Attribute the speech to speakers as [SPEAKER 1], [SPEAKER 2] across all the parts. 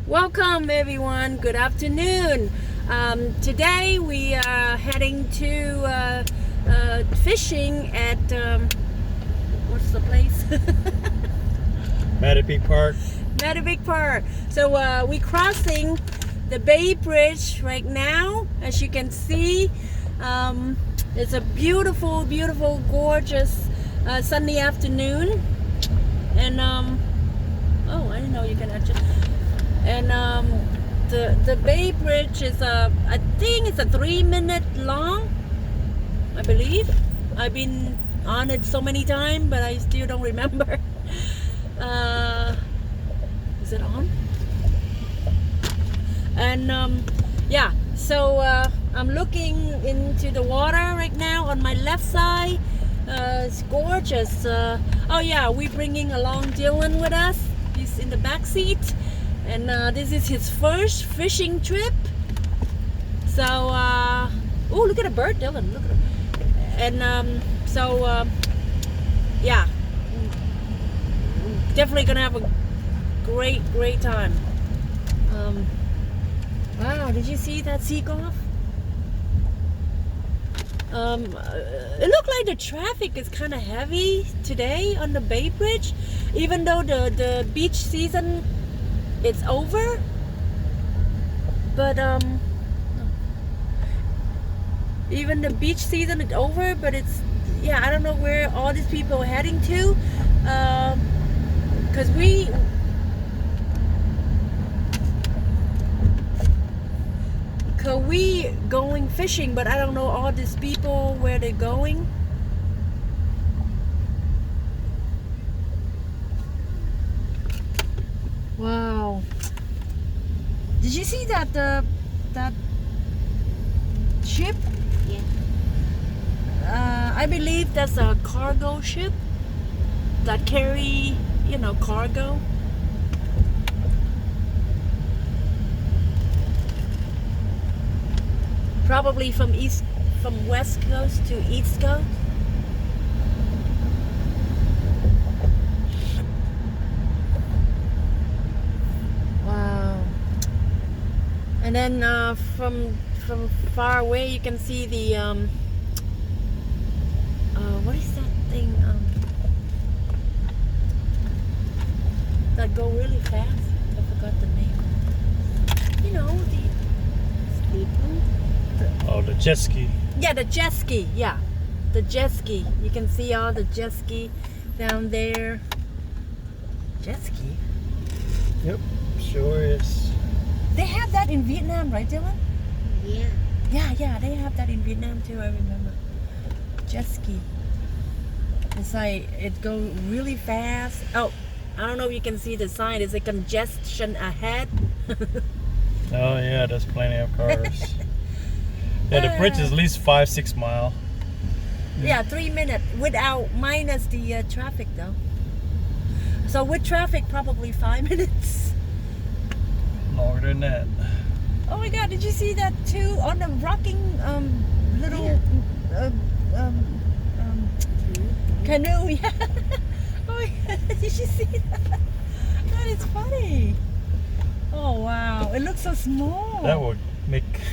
[SPEAKER 1] Welcome everyone, good afternoon. Today we are heading to fishing at, what's the place?
[SPEAKER 2] Petapeak Park.
[SPEAKER 1] Petapeak Park. So we're crossing the Bay Bridge right now. As you can see, it's a beautiful, beautiful, gorgeous sunny afternoon. And oh, I didn't know you can actually. And the Bay Bridge is I think it's a 3-minute long, I believe. I've been on it so many times, but I still don't remember. Is it on? And yeah, so I'm looking into the water right now on my left side. It's gorgeous. Oh yeah, we're bringing along Dylan with us. He's in the back seat. And this is his first fishing trip. So, oh, look at a bird, Dylan. Look at it. And yeah, definitely gonna have a great time. Wow, did you see that seagull? It looked like the traffic is kind of heavy today on the Bay Bridge, even though the beach season it's over, but even the beach season is over, but it's, yeah, I don't know where all these people are heading to, because we going fishing, but I don't know all these people where they're going. Wow. Did you see that that ship?
[SPEAKER 3] Yeah.
[SPEAKER 1] I believe that's a cargo ship that carry, cargo. Probably from West Coast to East Coast. And then from far away you can see the what is that thing that go really fast? I forgot the name. You know, the speedboat.
[SPEAKER 2] Oh, the jet ski.
[SPEAKER 1] Yeah, the jet ski. Yeah, the jet ski. You can see all the jet ski down there. Jet ski.
[SPEAKER 2] Yep, sure is.
[SPEAKER 1] They have that in Vietnam, right, Dylan?
[SPEAKER 3] Yeah.
[SPEAKER 1] Yeah, they have that in Vietnam too, I remember. Jet ski. It's like, it goes really fast. Oh, I don't know if you can see the sign. It's a congestion ahead.
[SPEAKER 2] Oh yeah, there's plenty of cars. Yeah, the bridge is at least 5-6 mile.
[SPEAKER 1] Yeah, 3 minutes without, minus the traffic though. So with traffic, probably 5 minutes.
[SPEAKER 2] Longer than that.
[SPEAKER 1] Oh my God! Did you see that too on the rocking little canoe? Yeah. Oh my God! Did you see that? That is funny. Oh wow! It looks so small.
[SPEAKER 2] That would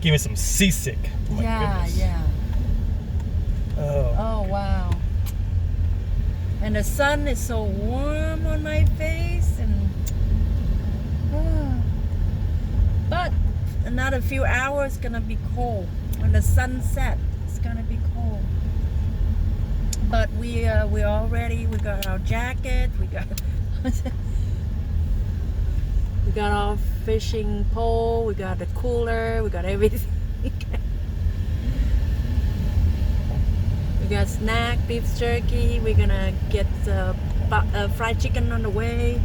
[SPEAKER 2] give me some seasick. Oh my goodness.
[SPEAKER 1] Yeah.
[SPEAKER 2] Oh.
[SPEAKER 1] Oh wow! And the sun is so warm on my face, and but another few hours gonna be cold. When the sun sets, it's gonna be cold. But we're all ready. We got our jacket. We got our fishing pole. We got the cooler. We got everything. We got snack, beef jerky. We're gonna get fried chicken on the way.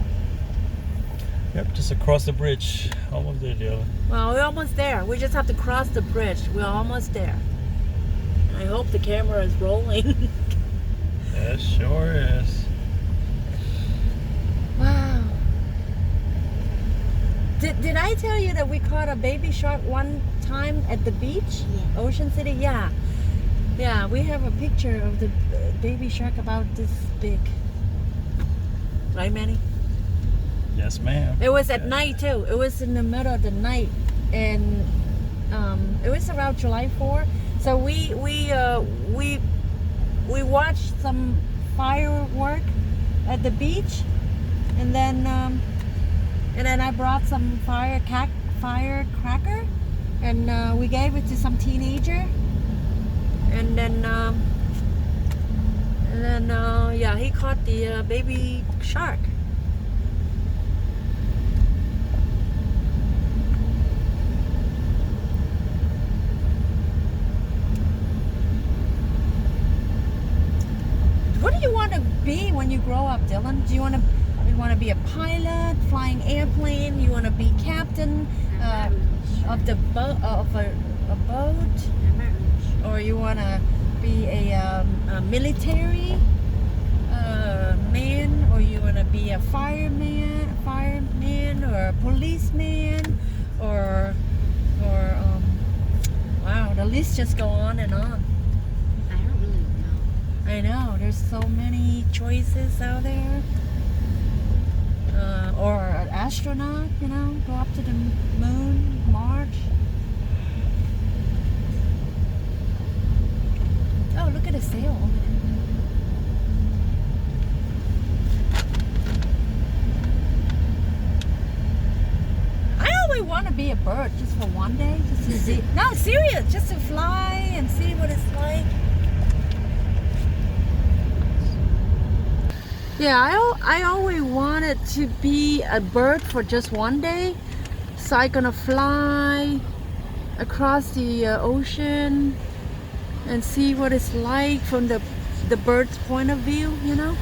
[SPEAKER 2] Yep, just across the bridge. Almost there, Dylan.
[SPEAKER 1] Well, we're almost there. We just have to cross the bridge. We're almost there. I hope the camera is rolling.
[SPEAKER 2] It sure is.
[SPEAKER 1] Wow. Did I tell you that we caught a baby shark one time at the beach?
[SPEAKER 3] Yeah.
[SPEAKER 1] Ocean City? Yeah. Yeah, we have a picture of the baby shark about this big. Right, Manny?
[SPEAKER 2] Yes, ma'am.
[SPEAKER 1] It was at night too. It was in the middle of the night, and it was around July 4th. So we watched some firework at the beach, and then I brought some firecracker, and we gave it to some teenager, and then yeah, he caught the baby shark. What do you want to be when you grow up, Dylan? Do you want to be a pilot, flying airplane? You want to be captain of the boat, of a boat, or you want to be a military man, or you want to be a fireman, or a policeman, or wow, the list just go on and on. I know, there's so many choices out there. Or an astronaut, you know, go up to the moon, Mars. Oh, look at the sail over there. I always want to be a bird just for one day, just to see. No, serious, just to fly and see what it's like. Yeah, I always wanted to be a bird for just one day, so I'm gonna fly across the ocean and see what it's like from the bird's point of view, you know.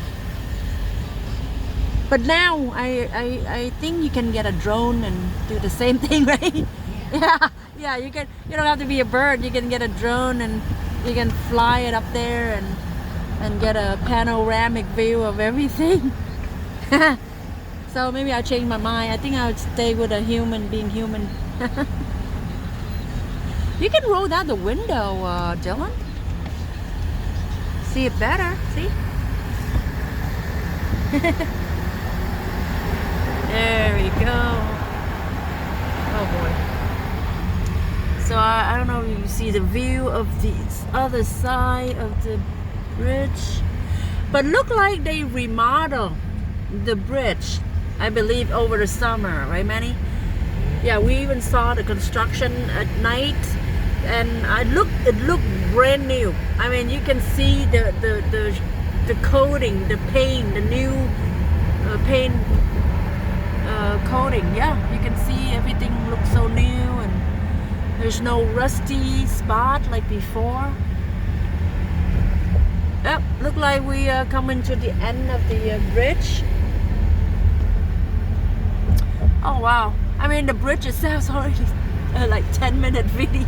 [SPEAKER 1] But now I think you can get a drone and do the same thing, right? Yeah, you don't have to be a bird. You can get a drone and you can fly it up there and get a panoramic view of everything. So maybe I'll change my mind. I think I would stay with a human, being human. You can roll down the window, Dylan. See it better, see? There we go. Oh boy. So I don't know if you see the view of the other side of the bridge, but look like they remodel the bridge, I believe, over the summer, right, Manny? Yeah, we even saw the construction at night, and it looked brand new. I mean, you can see the coating, the paint, the new paint coating. Yeah, you can see everything looks so new, and there's no rusty spot like before. Yep, look like we are coming to the end of the bridge. Oh wow, I mean the bridge itself is already like 10-minute video.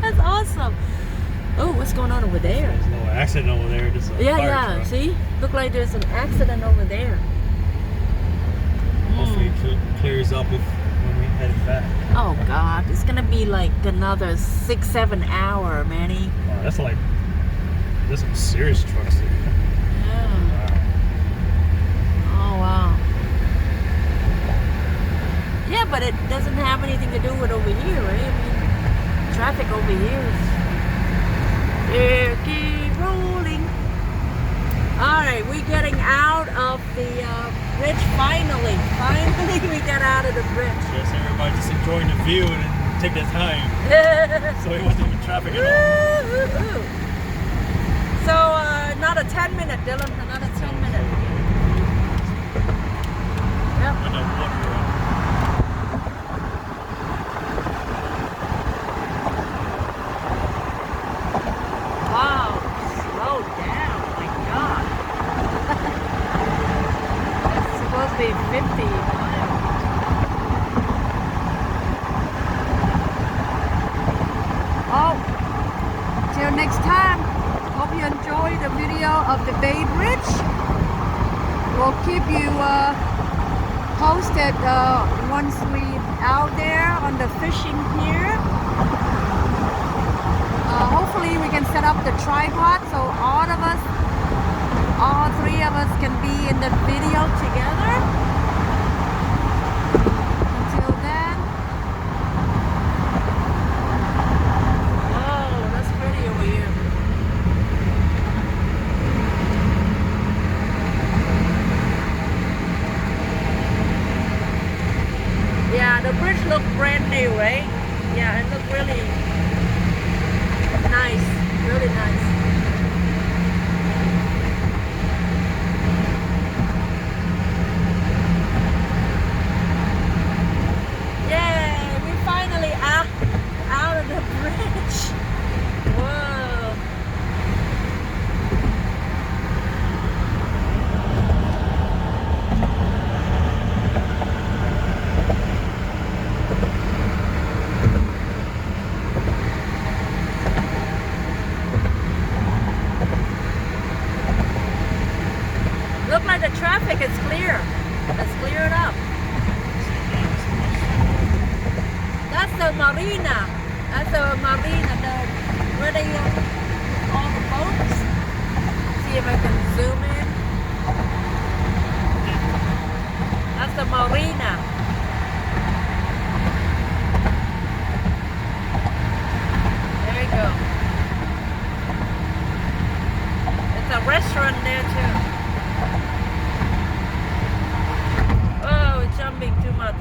[SPEAKER 1] That's awesome. Oh, what's going on over there?
[SPEAKER 2] There's no accident over there. Just a fire truck.
[SPEAKER 1] See? Look like there's an accident over there.
[SPEAKER 2] Hopefully it clears up when we head back.
[SPEAKER 1] Oh God, it's gonna be like another 6-7 hour, Manny.
[SPEAKER 2] Wow, that's some serious trucks there.
[SPEAKER 1] Yeah.
[SPEAKER 2] Wow.
[SPEAKER 1] Oh wow. Yeah, but it doesn't have anything to do with over here, right? I mean, traffic over here is keep rolling. All right, we're getting out of the bridge finally. Finally, we got out of the bridge.
[SPEAKER 2] Yes, everybody just enjoying the view and take their time. So it wasn't even traffic at all.
[SPEAKER 1] So another 10-minute, Dylan. Another 10-minute. Yep. Wow, slow down, my God. It's supposed to be 50 miles. Oh, till next time. Hope you enjoy the video of the Bay Bridge. We'll keep you posted once we're out there on the fishing pier. Hopefully we can set up the tripod so all of us all three of us can be in the video together. Until then. Whoa, that's pretty over here. Yeah, the bridge looks brand new, right? Yeah, it looks really nice, really nice. Yay, we finally out of the bridge. Whoa. Look like the traffic is clear. Let's clear it up. That's the marina. That's the marina, where they all the boats. See if I can zoom in. That's the marina. There you go. It's a restaurant there too. Oh, it's jumping too much.